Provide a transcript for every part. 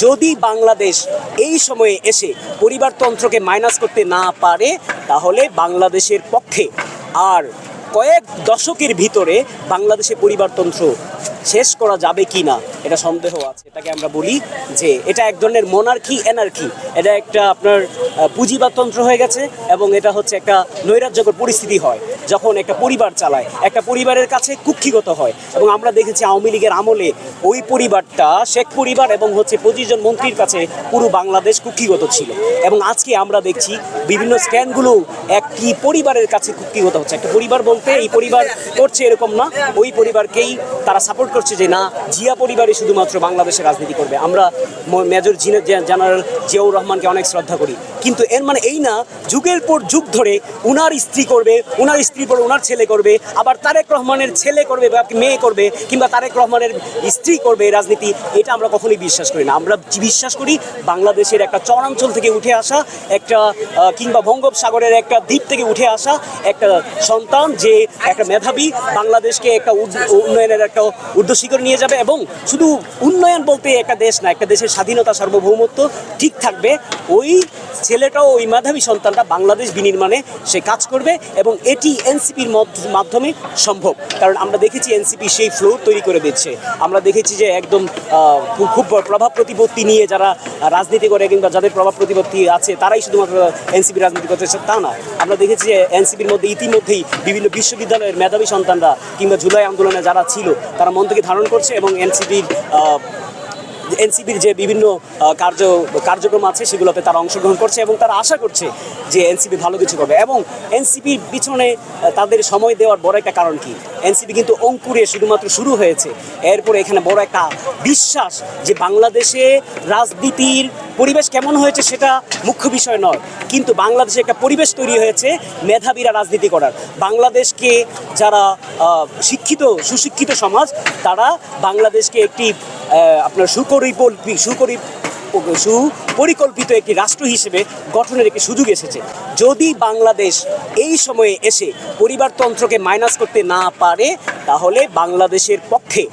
যদি বাংলাদেশ এই সময়ে এসে পরিবারতন্ত্রকে মাইনাস করতে না পারে, তাহলে বাংলাদেশের পক্ষে আর কয়েক দশকের ভিতরে বাংলাদেশে পরিবারতন্ত্র শেষ করা যাবে কি না এটা সন্দেহ আছে। এটাকে আমরা বলি যে এটা এক ধরনের মোনার্কি অ্যানার্কি, এটা একটা আপনার পুঁজিবাদতন্ত্র হয়ে গেছে এবং এটা হচ্ছে একটা নৈরাজ্যকর পরিস্থিতি হয় যখন একটা পরিবার চালায়, একটা পরিবারের কাছে কুক্ষিগত হয়। এবং আমরা দেখেছি আওয়ামী লীগের আমলে ওই পরিবারটা, শেখ পরিবার এবং হচ্ছে 25 জন মন্ত্রীর কাছে পুরো বাংলাদেশ কুক্ষিগত ছিল। এবং আজকে আমরা দেখছি বিভিন্ন স্ট্যান্ডগুলো একটি পরিবারের কাছে কুক্ষিগত হচ্ছে। একটা পরিবার বলতে এই পরিবার করছে এরকম না, ওই পরিবারকেই তারা সাপোর্ট করছে যে না, জিয়া পরিবারই শুধুমাত্র বাংলাদেশের রাজনীতি করবে। আমরা মেজর জেনারেল জিয়াউর রহমানকে অনেক শ্রদ্ধা করি, কিন্তু এর মানে এই না যুগের পর যুগ ধরে উনার স্ত্রী করবে, উনার স্ত্রীর পর উনার ছেলে করবে, আবার তারেক রহমানের ছেলে করবে বা মেয়ে করবে, কিংবা তারেক রহমানের স্ত্রী করবে রাজনীতি। এটা আমরা কখনোই বিশ্বাস করি না। আমরা বিশ্বাস করি বাংলাদেশের একটা চরাঞ্চল থেকে উঠে আসা একটা কিংবা বঙ্গোপসাগরের একটা দ্বীপ থেকে উঠে আসা একটা সন্তান, যে একটা মেধাবী বাংলাদেশকে একটা উন্নয়নের একটা ঊর্ধ্বশিখরে নিয়ে যাবে। এবং শুধু উন্নয়ন বলতে একটা দেশ না, একটা দেশের স্বাধীনতা সার্বভৌমত্ব ঠিক থাকবে। ওই ছেলেটাও, ওই মেধাবী সন্তানটা বাংলাদেশ বিনির্মাণে সে কাজ করবে এবং এটি এনসিপির মাধ্যমে সম্ভব। কারণ আমরা দেখেছি এনসিপি সেই ফ্লোর তৈরি করে দিচ্ছে। আমরা দেখেছি যে একদম খুব প্রভাব প্রতিপত্তি নিয়ে যারা রাজনীতি করে কিংবা যাদের প্রভাব প্রতিপত্তি আছে তারাই শুধুমাত্র এনসিপি রাজনীতি করতেছে তা না। আমরা দেখেছি যে এনসিপির মধ্যে ইতিমধ্যেই বিভিন্ন বিশ্ববিদ্যালয়ের মেধাবী সন্তানরা কিংবা জুলাই আন্দোলনে যারা ছিল তারা মন থেকে ধারণ করছে এবং এনসিপির যে বিভিন্ন কার্যক্রম আছে সেগুলোতে তারা অংশগ্রহণ করছে এবং তারা আশা করছে যে এনসিপি ভালো কিছু করবে। এবং এনসিপির পিছনে তাদের সময় দেওয়ার বড় একটা কারণ কি, এনসিপি কিন্তু অঙ্কুরে শুধুমাত্র শুরু হয়েছে, এরপরে এখানে বড় একটা বিশ্বাস যে বাংলাদেশে রাজনীতির পরিবেশ কেমন হয়েছে সেটা মুখ্য বিষয় নয়, কিন্তু বাংলাদেশে একটা পরিবেশ তৈরি হয়েছে মেধাবীরা রাজনীতি করার। বাংলাদেশকে যারা সুশিক্ষিত সমাজ, তারা বাংলাদেশকে একটি আপনার সুপরিকল্পিত একটি রাষ্ট্র হিসেবে গঠনের একটি সুযোগ এসেছে। যদি বাংলাদেশ এই সময়ে এসে পরিবারতন্ত্রকে মাইনাস করতে না পারে, তাহলে বাংলাদেশের পক্ষে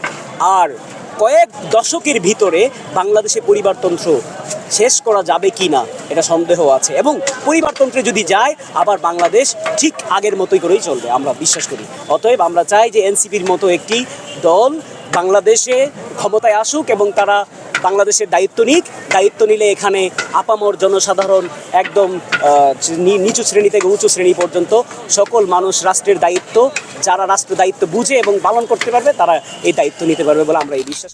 আর কয়েক দশকের ভিতরে বাংলাদেশে পরিবারতন্ত্র শেষ করা যাবে কি না এটা সন্দেহ আছে। এবং পরিবারতন্ত্রে যদি যায়, আবার বাংলাদেশ ঠিক আগের মতোই করেই চলবে আমরা বিশ্বাস করি। অতএব আমরা চাই যে এনসিপির মতো একটি দল বাংলাদেশে ক্ষমতায় আসুক এবং তারা বাংলাদেশের দায়িত্ব নিক। দায়িত্ব নিলে এখানে আপামর জনসাধারণ একদম নিচু শ্রেণী থেকে উঁচু শ্রেণী পর্যন্ত সকল মানুষ রাষ্ট্রের দায়িত্ব, যারা রাষ্ট্রের দায়িত্ব বুঝে এবং পালন করতে পারবে, তারা এই দায়িত্ব নিতে পারবে বলে আমরা এই বিশ্বাস